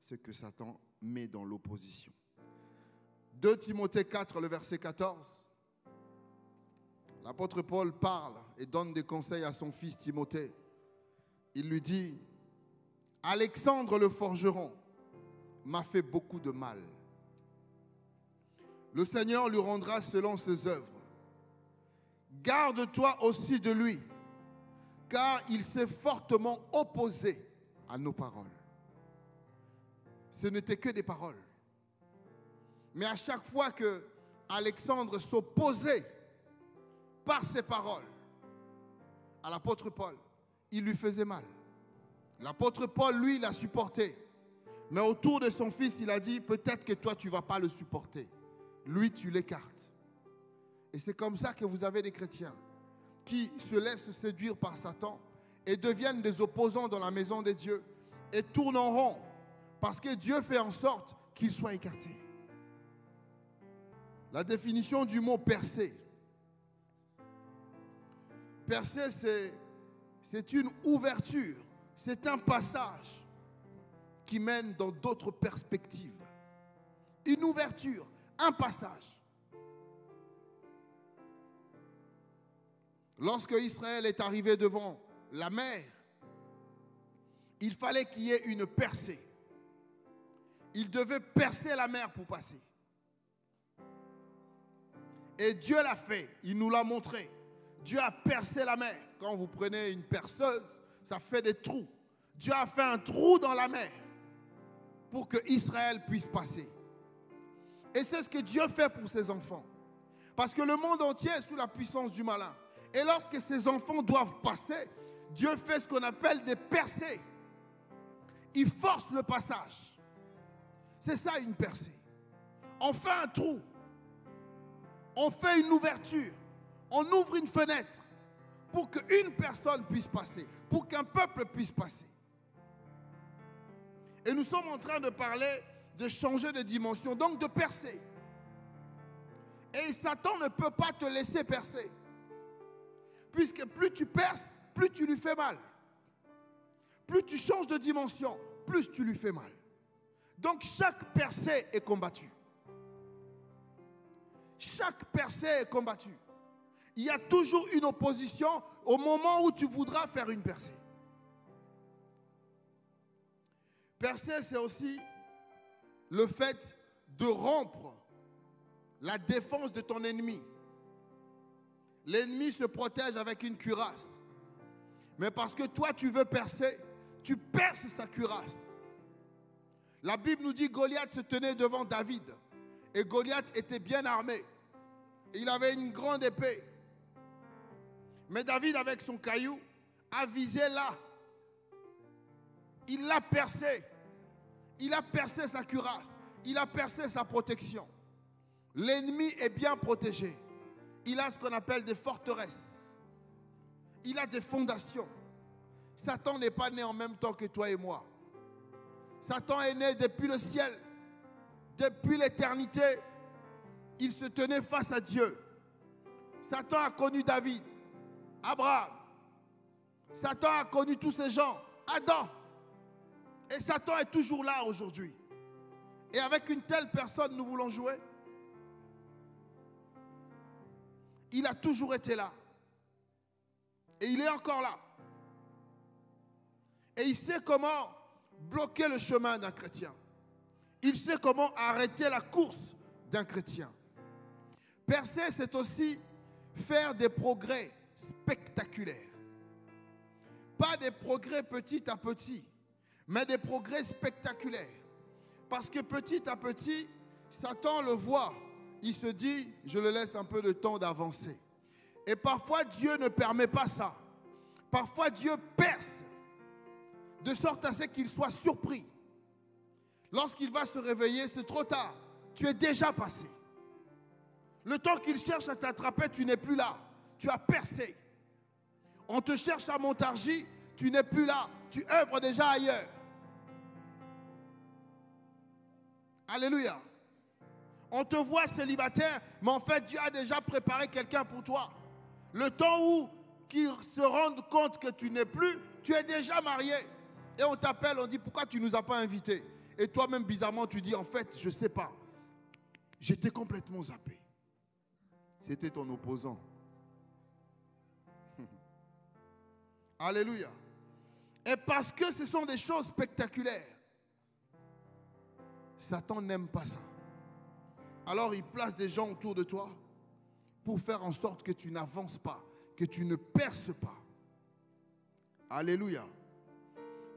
ce que Satan met dans l'opposition. 2 Timothée 4, le verset 14. L'apôtre Paul parle et donne des conseils à son fils Timothée. Il lui dit, Alexandre le forgeron m'a fait beaucoup de mal. Le Seigneur lui rendra selon ses œuvres. Garde-toi aussi de lui, car il s'est fortement opposé à nos paroles. Ce n'était que des paroles. Mais à chaque fois que Alexandre s'opposait par ses paroles à l'apôtre Paul, il lui faisait mal. L'apôtre Paul, lui, l'a supporté. Mais autour de son fils, il a dit, peut-être que toi, tu ne vas pas le supporter. Lui, tu l'écartes. Et c'est comme ça que vous avez des chrétiens qui se laissent séduire par Satan et deviennent des opposants dans la maison de Dieu et tournent en rond parce que Dieu fait en sorte qu'ils soient écartés. La définition du mot percer. Percer, c'est une ouverture, c'est un passage qui mène dans d'autres perspectives. Une ouverture, un passage. Lorsque Israël est arrivé devant la mer, il fallait qu'il y ait une percée. Il devait percer la mer pour passer. Et Dieu l'a fait, il nous l'a montré. Dieu a percé la mer. Quand vous prenez une perceuse, ça fait des trous. Dieu a fait un trou dans la mer pour que Israël puisse passer. Et c'est ce que Dieu fait pour ses enfants. Parce que le monde entier est sous la puissance du malin. Et lorsque ses enfants doivent passer, Dieu fait ce qu'on appelle des percées. Il force le passage. C'est ça une percée. On fait un trou. On fait une ouverture. On ouvre une fenêtre pour qu'une personne puisse passer, pour qu'un peuple puisse passer. Et nous sommes en train de parler de changer de dimension, donc de percer. Et Satan ne peut pas te laisser percer. Puisque plus tu perces, plus tu lui fais mal. Plus tu changes de dimension, plus tu lui fais mal. Donc chaque percée est combattue. Chaque percée est combattue. Il y a toujours une opposition au moment où tu voudras faire une percée. Percer, c'est aussi le fait de rompre la défense de ton ennemi. L'ennemi se protège avec une cuirasse. Mais parce que toi, tu veux percer, tu perces sa cuirasse. La Bible nous dit que Goliath se tenait devant David. Et Goliath était bien armé. Il avait une grande épée. Mais David, avec son caillou, a visé là. Il l'a percé. Il a percé sa cuirasse. Il a percé sa protection. L'ennemi est bien protégé. Il a ce qu'on appelle des forteresses. Il a des fondations. Satan n'est pas né en même temps que toi et moi. Satan est né depuis le ciel. Depuis l'éternité, il se tenait face à Dieu. Satan a connu David, Abraham. Satan a connu tous ces gens, Adam. Et Satan est toujours là aujourd'hui. Et avec une telle personne, nous voulons jouer. Il a toujours été là. Et il est encore là. Et il sait comment bloquer le chemin d'un chrétien. Il sait comment arrêter la course d'un chrétien. Percer, c'est aussi faire des progrès spectaculaires. Pas des progrès petit à petit, mais des progrès spectaculaires. Parce que petit à petit, Satan le voit. Il se dit, je le laisse un peu de temps d'avancer. Et parfois, Dieu ne permet pas ça. Parfois, Dieu perce de sorte à ce qu'il soit surpris. Lorsqu'il va se réveiller, c'est trop tard. Tu es déjà passé. Le temps qu'il cherche à t'attraper, tu n'es plus là. Tu as percé. On te cherche à Montargis, tu n'es plus là. Tu œuvres déjà ailleurs. Alléluia. On te voit célibataire, mais en fait, Dieu a déjà préparé quelqu'un pour toi. Le temps où qu'ils se rendent compte que tu n'es plus, tu es déjà marié. Et on t'appelle, on dit, pourquoi tu ne nous as pas invités? Et toi-même, bizarrement, tu dis, en fait, je ne sais pas. J'étais complètement zappé. C'était ton opposant. Alléluia. Et parce que ce sont des choses spectaculaires, Satan n'aime pas ça. Alors il place des gens autour de toi pour faire en sorte que tu n'avances pas, que tu ne perces pas. Alléluia.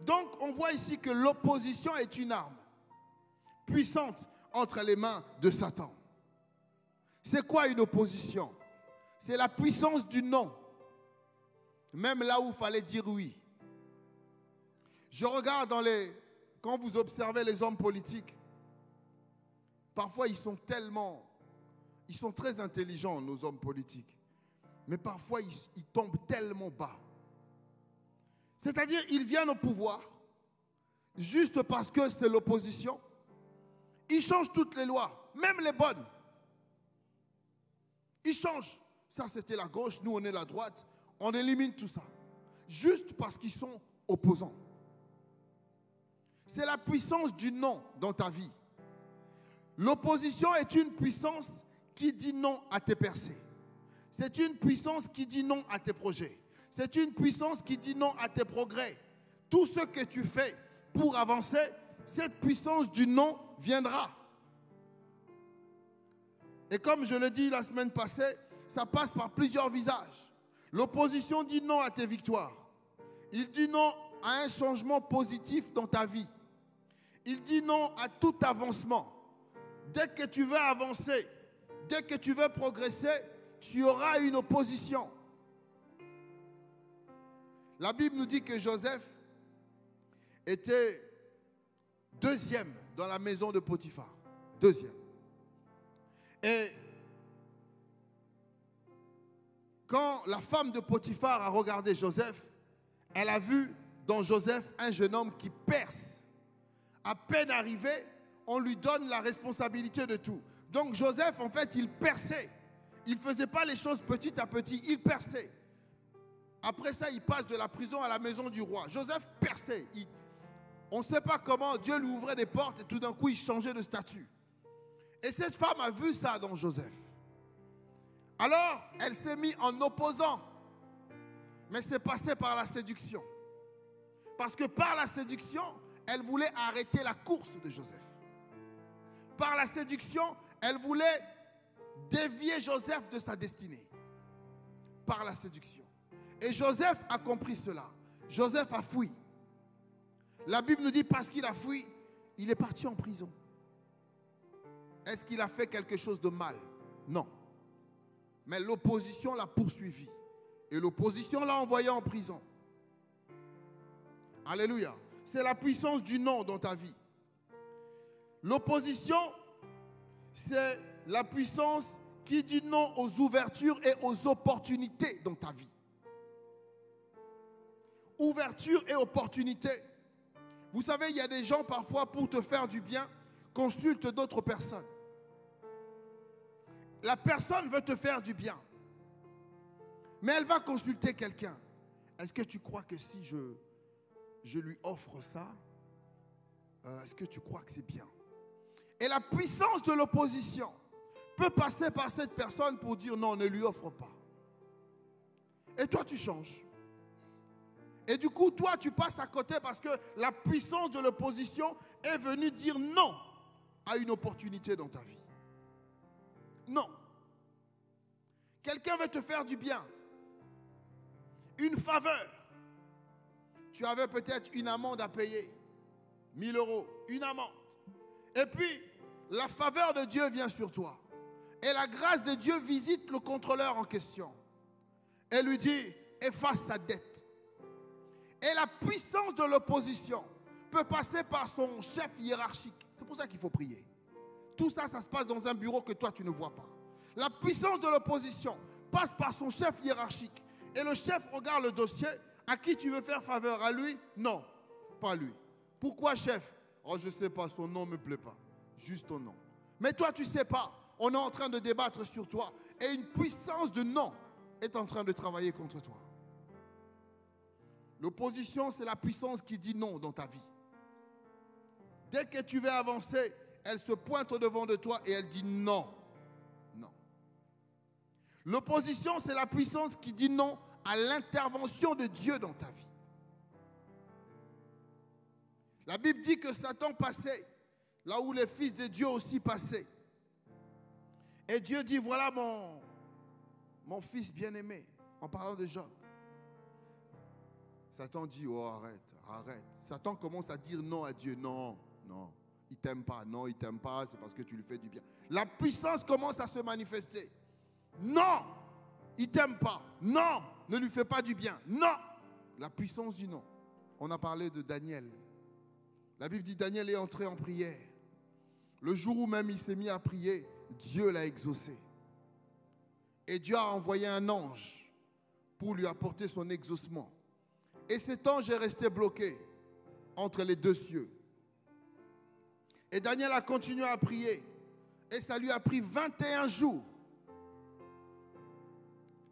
Donc on voit ici que l'opposition est une arme puissante entre les mains de Satan. C'est quoi une opposition? C'est la puissance du non. Même là où il fallait dire oui. Je regarde quand vous observez les hommes politiques, parfois ils sont très intelligents, nos hommes politiques. Mais parfois ils tombent tellement bas. C'est-à-dire, ils viennent au pouvoir, juste parce que c'est l'opposition. Ils changent toutes les lois, même les bonnes. Ils changent. Ça, c'était la gauche, nous, on est la droite. On élimine tout ça. Juste parce qu'ils sont opposants. C'est la puissance du non dans ta vie. L'opposition est une puissance qui dit non à tes percées. C'est une puissance qui dit non à tes projets. C'est une puissance qui dit non à tes progrès. Tout ce que tu fais pour avancer, cette puissance du non viendra. Et comme je le dis la semaine passée, ça passe par plusieurs visages. L'opposition dit non à tes victoires. Il dit non à un changement positif dans ta vie. Il dit non à tout avancement. Dès que tu veux avancer, dès que tu veux progresser, tu auras une opposition. La Bible nous dit que Joseph était deuxième dans la maison de Potiphar. Deuxième. Et quand la femme de Potiphar a regardé Joseph, elle a vu dans Joseph un jeune homme qui perce. À peine arrivé, on lui donne la responsabilité de tout. Donc Joseph, en fait, il perçait. Il ne faisait pas les choses petit à petit, il perçait. Après ça, il passe de la prison à la maison du roi. Joseph perçait. On ne sait pas comment Dieu lui ouvrait des portes et tout d'un coup, il changeait de statut. Et cette femme a vu ça dans Joseph. Alors, elle s'est mise en opposant. Mais c'est passé par la séduction. Parce que par la séduction, elle voulait arrêter la course de Joseph. Par la séduction, elle voulait dévier Joseph de sa destinée. Par la séduction. Et Joseph a compris cela. Joseph a fui. La Bible nous dit parce qu'il a fui, il est parti en prison. Est-ce qu'il a fait quelque chose de mal? Non. Mais l'opposition l'a poursuivi. Et l'opposition l'a envoyé en prison. Alléluia. C'est la puissance du non dans ta vie. L'opposition, c'est la puissance qui dit non aux ouvertures et aux opportunités dans ta vie. Ouverture et opportunité. Vous savez, il y a des gens parfois pour te faire du bien, consultent d'autres personnes. La personne veut te faire du bien, mais elle va consulter quelqu'un. Est-ce que tu crois que si je lui offre ça, est-ce que tu crois que c'est bien? Et la puissance de l'opposition peut passer par cette personne pour dire non, ne lui offre pas. Et toi, tu changes. Et du coup, toi, tu passes à côté parce que la puissance de l'opposition est venue dire non à une opportunité dans ta vie. Non. Quelqu'un veut te faire du bien. Une faveur. Tu avais peut-être une amende à payer. 1000 €, une amende. Et puis, la faveur de Dieu vient sur toi. Et la grâce de Dieu visite le contrôleur en question. Et lui dit, efface sa dette. Et la puissance de l'opposition peut passer par son chef hiérarchique. C'est pour ça qu'il faut prier. Tout ça, ça se passe dans un bureau que toi, tu ne vois pas. La puissance de l'opposition passe par son chef hiérarchique. Et le chef regarde le dossier. À qui tu veux faire faveur? À lui? Non, pas lui. Pourquoi, chef? Oh, je ne sais pas, son nom ne me plaît pas. Juste ton nom. Mais toi, tu ne sais pas. On est en train de débattre sur toi. Et une puissance de non est en train de travailler contre toi. L'opposition, c'est la puissance qui dit non dans ta vie. Dès que tu veux avancer, elle se pointe au-devant de toi et elle dit non. Non. L'opposition, c'est la puissance qui dit non à l'intervention de Dieu dans ta vie. La Bible dit que Satan passait là où les fils de Dieu aussi passaient. Et Dieu dit, voilà mon fils bien-aimé, en parlant de Job. Satan dit, oh arrête. Satan commence à dire non à Dieu. Non, il ne t'aime pas. Non, il ne t'aime pas, c'est parce que tu lui fais du bien. La puissance commence à se manifester. Non, il ne t'aime pas. Non, ne lui fais pas du bien. Non, la puissance du non. On a parlé de Daniel. La Bible dit, Daniel est entré en prière. Le jour où même il s'est mis à prier, Dieu l'a exaucé. Et Dieu a envoyé un ange pour lui apporter son exaucement. Et cet ange est resté bloqué entre les deux cieux. Et Daniel a continué à prier. Et ça lui a pris 21 jours.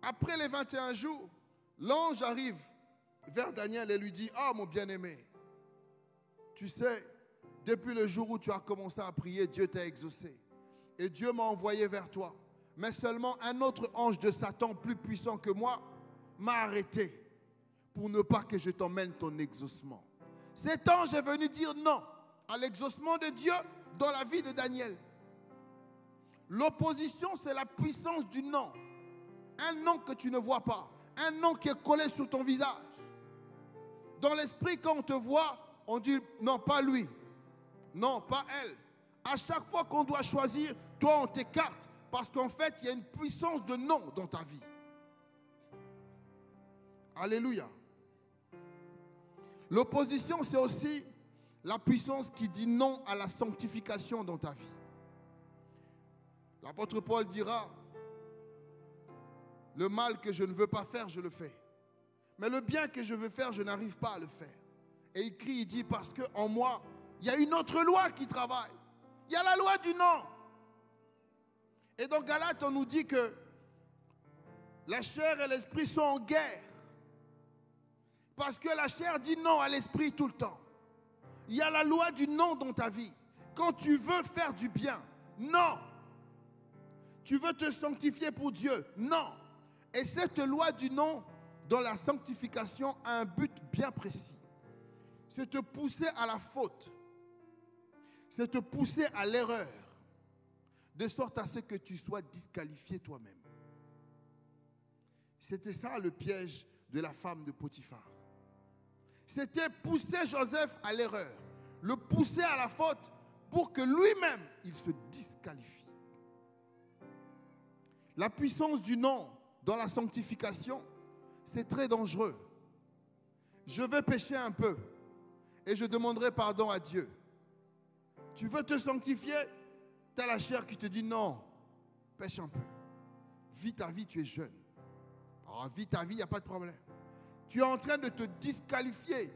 Après les 21 jours, l'ange arrive vers Daniel et lui dit, « Oh mon bien-aimé, tu sais, depuis le jour où tu as commencé à prier, Dieu t'a exaucé. Et Dieu m'a envoyé vers toi. Mais seulement un autre ange de Satan plus puissant que moi m'a arrêté pour ne pas que je t'emmène ton exaucement. » Cet ange est venu dire non à l'exaucement de Dieu dans la vie de Daniel. L'opposition, c'est la puissance du non. Un non que tu ne vois pas. Un non qui est collé sur ton visage. Dans l'esprit, quand on te voit, on dit non, pas lui. Non, pas elle. À chaque fois qu'on doit choisir, toi, on t'écarte. Parce qu'en fait, il y a une puissance de non dans ta vie. Alléluia. L'opposition, c'est aussi la puissance qui dit non à la sanctification dans ta vie. L'apôtre Paul dira, le mal que je ne veux pas faire, je le fais. Mais le bien que je veux faire, je n'arrive pas à le faire. Et il crie, il dit, parce qu'en moi, il y a une autre loi qui travaille. Il y a la loi du non. Et dans Galates, on nous dit que la chair et l'esprit sont en guerre. Parce que la chair dit non à l'esprit tout le temps. Il y a la loi du non dans ta vie. Quand tu veux faire du bien, non. Tu veux te sanctifier pour Dieu, non. Et cette loi du non dans la sanctification a un but bien précis. C'est te pousser à la faute. C'est te pousser à l'erreur. De sorte à ce que tu sois disqualifié toi-même. C'était ça le piège de la femme de Potiphar. C'était pousser Joseph à l'erreur. Le pousser à la faute pour que lui-même, il se disqualifie. La puissance du non dans la sanctification, c'est très dangereux. Je vais pécher un peu et je demanderai pardon à Dieu. Tu veux te sanctifier? Tu as la chair qui te dit non, pêche un peu. Vis ta vie, tu es jeune. Alors, vis ta vie, il n'y a pas de problème. Tu es en train de te disqualifier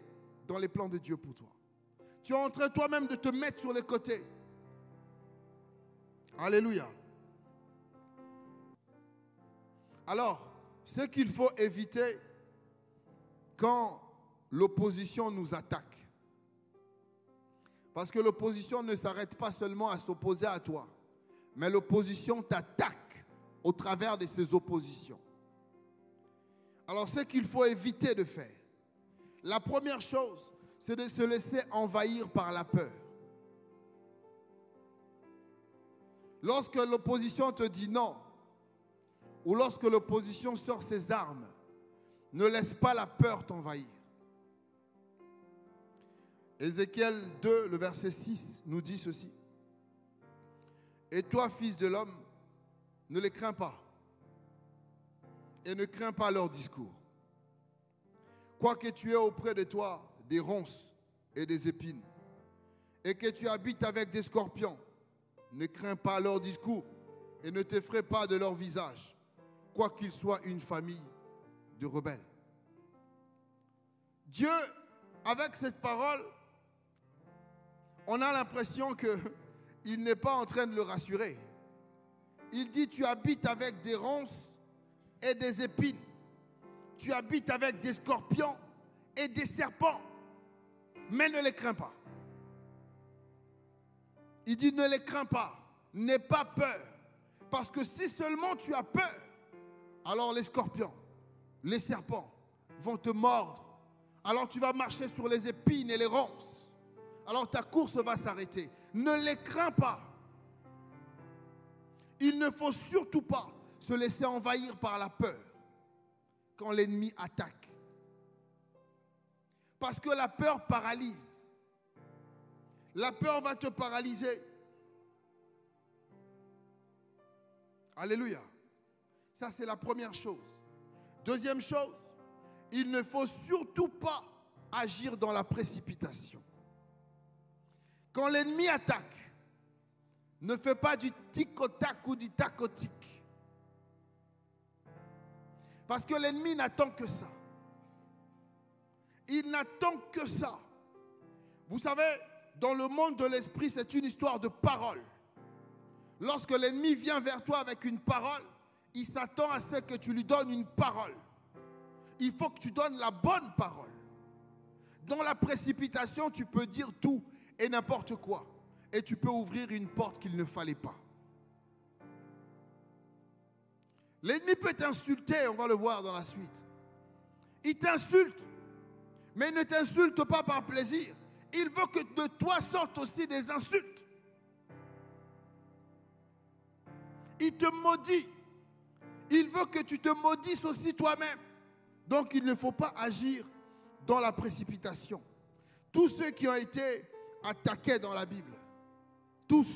dans les plans de Dieu pour toi. Tu es en train toi-même de te mettre sur les côtés. Alléluia. Alors, ce qu'il faut éviter quand l'opposition nous attaque. Parce que l'opposition ne s'arrête pas seulement à s'opposer à toi, mais l'opposition t'attaque au travers de ces oppositions. Alors, ce qu'il faut éviter de faire, la première chose, c'est de se laisser envahir par la peur. Lorsque l'opposition te dit non, ou lorsque l'opposition sort ses armes, ne laisse pas la peur t'envahir. Ézéchiel 2, le verset 6 nous dit ceci. Et toi, fils de l'homme, ne les crains pas et ne crains pas leur discours. Quoique tu aies auprès de toi des ronces et des épines et que tu habites avec des scorpions, ne crains pas leur discours et ne t'effraie pas de leur visage, quoiqu'ils soient une famille de rebelles. Dieu, avec cette parole, on a l'impression qu'il n'est pas en train de le rassurer. Il dit, tu habites avec des ronces et des épines. Tu habites avec des scorpions et des serpents. Mais ne les crains pas. Il dit ne les crains pas, n'aie pas peur. Parce que si seulement tu as peur, alors les scorpions, les serpents vont te mordre. Alors tu vas marcher sur les épines et les ronces. Alors ta course va s'arrêter. Ne les crains pas. Il ne faut surtout pas se laisser envahir par la peur quand l'ennemi attaque. Parce que la peur paralyse. La peur va te paralyser. Alléluia. Ça, c'est la première chose. Deuxième chose, il ne faut surtout pas agir dans la précipitation. Quand l'ennemi attaque, ne fais pas du tic-au-tac ou du tac-au-tic. Parce que l'ennemi n'attend que ça. Il n'attend que ça. Vous savez, dans le monde de l'esprit, c'est une histoire de parole. Lorsque l'ennemi vient vers toi avec une parole, il s'attend à ce que tu lui donnes une parole. Il faut que tu donnes la bonne parole. Dans la précipitation, tu peux dire tout et n'importe quoi. Et tu peux ouvrir une porte qu'il ne fallait pas. L'ennemi peut t'insulter, on va le voir dans la suite. Il t'insulte, mais il ne t'insulte pas par plaisir. Il veut que de toi sortent aussi des insultes. Il te maudit. Il veut que tu te maudisses aussi toi-même. Donc il ne faut pas agir dans la précipitation. Tous ceux qui ont été attaqués dans la Bible, tous,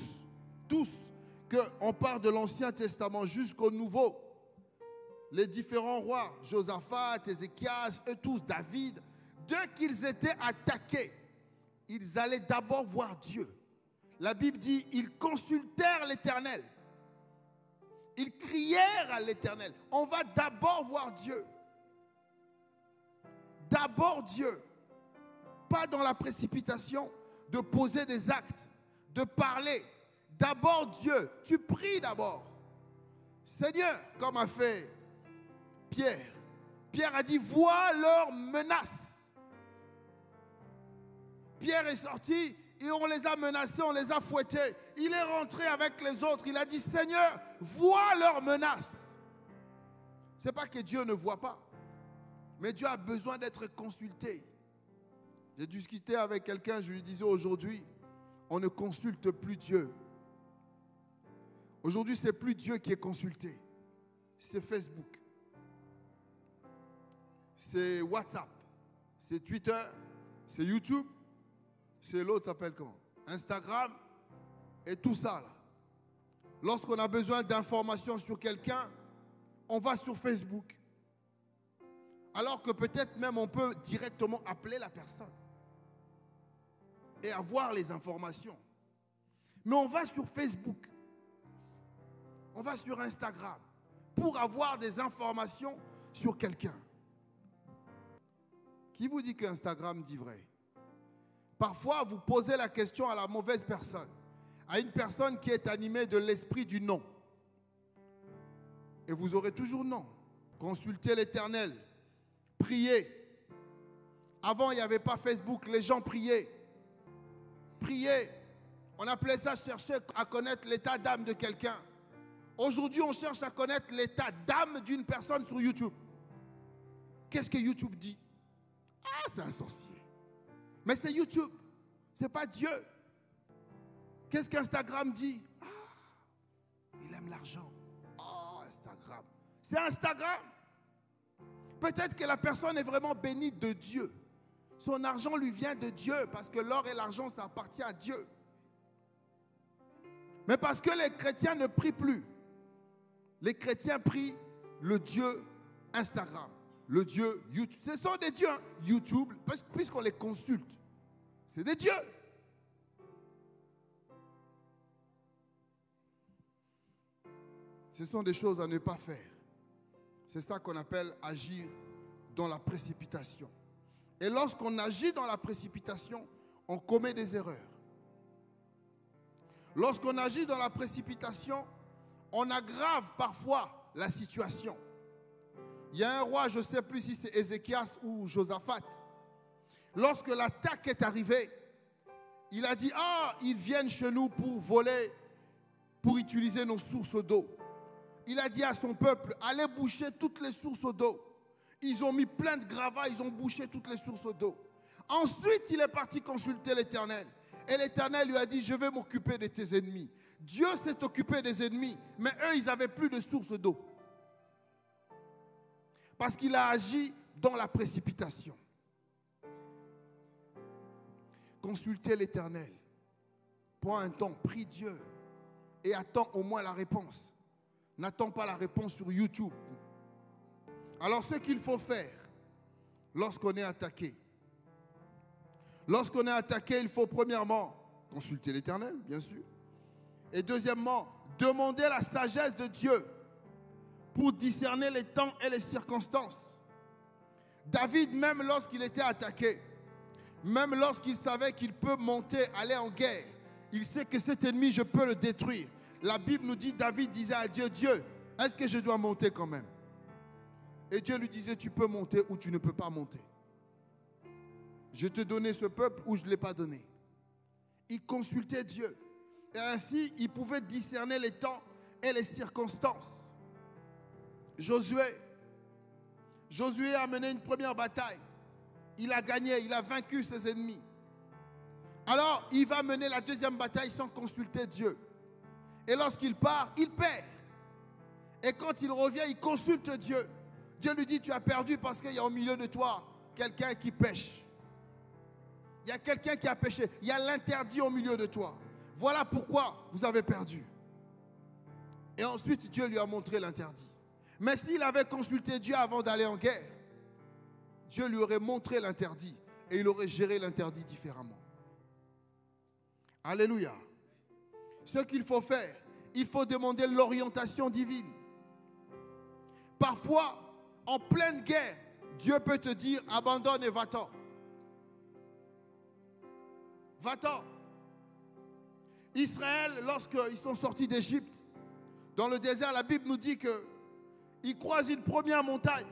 qu'on part de l'Ancien Testament jusqu'au Nouveau, les différents rois, Josaphat, Ézéchias, eux tous, David, dès qu'ils étaient attaqués, ils allaient d'abord voir Dieu. La Bible dit, ils consultèrent l'Éternel. Ils crièrent à l'Éternel. On va d'abord voir Dieu. D'abord Dieu. Pas dans la précipitation de poser des actes, de parler. D'abord Dieu. Tu pries d'abord. Seigneur, comme a fait Pierre. Pierre a dit, vois leurs menaces. Pierre est sorti et on les a menacés, on les a fouettés. Il est rentré avec les autres. Il a dit, Seigneur, vois leurs menaces. Ce n'est pas que Dieu ne voit pas, mais Dieu a besoin d'être consulté. J'ai discuté avec quelqu'un, je lui disais aujourd'hui, on ne consulte plus Dieu. Aujourd'hui, ce n'est plus Dieu qui est consulté. C'est Facebook. C'est WhatsApp. C'est Twitter. C'est YouTube. C'est l'autre s'appelle comment? Instagram. Et tout ça là. Lorsqu'on a besoin d'informations sur quelqu'un, on va sur Facebook. Alors que peut-être même on peut directement appeler la personne et avoir les informations. Mais on va sur Facebook. On va sur Instagram pour avoir des informations sur quelqu'un. Qui vous dit qu'Instagram dit vrai? Parfois, vous posez la question à la mauvaise personne, à une personne qui est animée de l'esprit du non. Et vous aurez toujours non. Consultez l'Éternel. Priez. Avant, il n'y avait pas Facebook, les gens priaient. Priez. On appelait ça chercher à connaître l'état d'âme de quelqu'un. Aujourd'hui, on cherche à connaître l'état d'âme d'une personne sur YouTube. Qu'est-ce que YouTube dit? Ah, c'est un sorcier. Mais c'est YouTube. Ce n'est pas Dieu. Qu'est-ce qu'Instagram dit? Ah, il aime l'argent. Oh, Instagram. C'est Instagram. Peut-être que la personne est vraiment bénie de Dieu. Son argent lui vient de Dieu parce que l'or et l'argent, ça appartient à Dieu. Mais parce que les chrétiens ne prient plus. Les chrétiens prient le Dieu Instagram, le Dieu YouTube. Ce sont des dieux, hein? YouTube, puisqu'on les consulte. C'est des dieux. Ce sont des choses à ne pas faire. C'est ça qu'on appelle agir dans la précipitation. Et lorsqu'on agit dans la précipitation, on commet des erreurs. Lorsqu'on agit dans la précipitation, on aggrave parfois la situation. Il y a un roi, je ne sais plus si c'est Ézéchias ou Josaphat. Lorsque l'attaque est arrivée, Il a dit, ils viennent chez nous pour voler, pour utiliser nos sources d'eau. Il a dit à son peuple, allez boucher toutes les sources d'eau. Ils ont mis plein de gravats, ils ont bouché toutes les sources d'eau. Ensuite, il est parti consulter l'Éternel. Et l'Éternel lui a dit, je vais m'occuper de tes ennemis. Dieu s'est occupé des ennemis, mais eux, ils n'avaient plus de source d'eau. Parce qu'il a agi dans la précipitation. Consultez l'Éternel. Prends un temps, prie Dieu et attends au moins la réponse. N'attends pas la réponse sur YouTube. Alors ce qu'il faut faire lorsqu'on est attaqué. Lorsqu'on est attaqué, il faut premièrement consulter l'Éternel, bien sûr. Et deuxièmement, demander la sagesse de Dieu pour discerner les temps et les circonstances. David, même lorsqu'il était attaqué, même lorsqu'il savait qu'il peut monter, aller en guerre, il sait que cet ennemi, je peux le détruire. La Bible nous dit, David disait à Dieu, Dieu, est-ce que je dois monter quand même? Et Dieu lui disait, tu peux monter ou tu ne peux pas monter. Je te donnais ce peuple ou je ne l'ai pas donné. Il consultait Dieu. Et ainsi, il pouvait discerner les temps et les circonstances. Josué a mené une première bataille. Il a gagné, il a vaincu ses ennemis. Alors, il va mener la deuxième bataille sans consulter Dieu. Et lorsqu'il part, il perd. Et quand il revient, il consulte Dieu. Dieu lui dit, tu as perdu parce qu'il y a au milieu de toi quelqu'un qui pêche. Il y a quelqu'un qui a péché. Il y a l'interdit au milieu de toi. Voilà pourquoi vous avez perdu. Et ensuite, Dieu lui a montré l'interdit. Mais s'il avait consulté Dieu avant d'aller en guerre, Dieu lui aurait montré l'interdit et il aurait géré l'interdit différemment. Alléluia. Ce qu'il faut faire, il faut demander l'orientation divine. Parfois, en pleine guerre, Dieu peut te dire, abandonne et va-t'en. Va-t'en. Israël, lorsqu'ils sont sortis d'Égypte, dans le désert, la Bible nous dit qu'ils croisent une première montagne.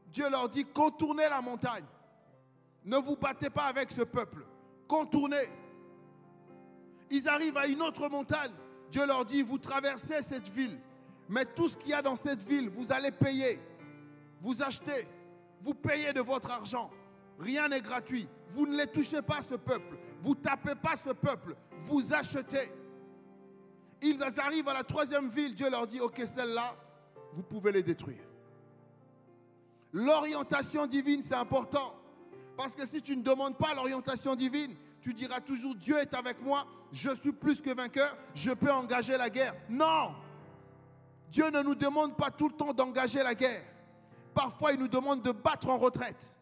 Dieu leur dit, contournez la montagne. Ne vous battez pas avec ce peuple. Contournez. Ils arrivent à une autre montagne. Dieu leur dit, vous traversez cette ville. Mais tout ce qu'il y a dans cette ville, vous allez payer. Vous achetez. Vous payez de votre argent. Rien n'est gratuit. Vous ne les touchez pas, ce peuple. Vous ne tapez pas ce peuple. Vous achetez. Ils arrivent à la troisième ville. Dieu leur dit, ok, celle-là, vous pouvez les détruire. L'orientation divine, c'est important. Parce que si tu ne demandes pas l'orientation divine, tu diras toujours, Dieu est avec moi, je suis plus que vainqueur, je peux engager la guerre. Non! Dieu ne nous demande pas tout le temps d'engager la guerre. Parfois, il nous demande de battre en retraite.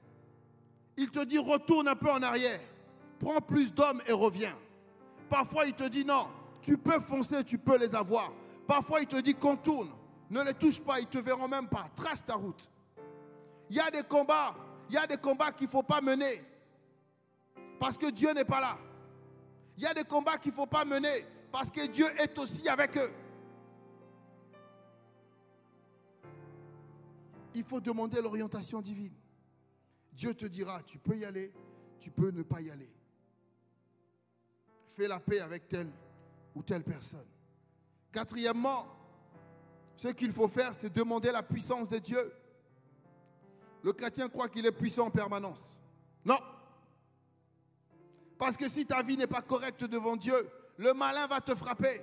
Il te dit, retourne un peu en arrière. Prends plus d'hommes et reviens. Parfois, il te dit, non, tu peux foncer, tu peux les avoir. Parfois, il te dit, contourne. Ne les touche pas, ils ne te verront même pas. Trace ta route. Il y a des combats qu'il ne faut pas mener. Parce que Dieu n'est pas là. Il y a des combats qu'il ne faut pas mener. Parce que Dieu est aussi avec eux. Il faut demander l'orientation divine. Dieu te dira, tu peux y aller, tu peux ne pas y aller. Fais la paix avec telle ou telle personne. Quatrièmement, ce qu'il faut faire, c'est demander la puissance de Dieu. Le chrétien croit qu'il est puissant en permanence. Non. Parce que si ta vie n'est pas correcte devant Dieu, le malin va te frapper.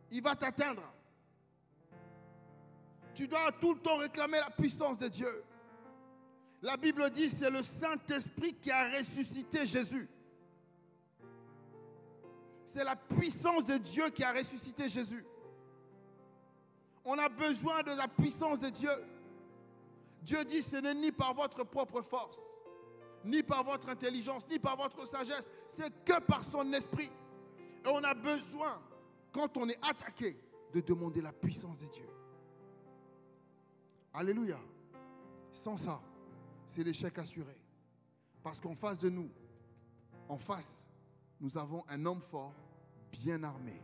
Il va t'atteindre. Tu dois tout le temps réclamer la puissance de Dieu. La Bible dit que c'est le Saint-Esprit qui a ressuscité Jésus. C'est la puissance de Dieu qui a ressuscité Jésus. On a besoin de la puissance de Dieu. Dieu dit, ce n'est ni par votre propre force, ni par votre intelligence, ni par votre sagesse. C'est que par son esprit. Et on a besoin, quand on est attaqué, de demander la puissance de Dieu. Alléluia. Sans ça, c'est l'échec assuré. Parce qu'en face de nous, nous avons un homme fort, bien armé.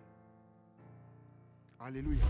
Alléluia.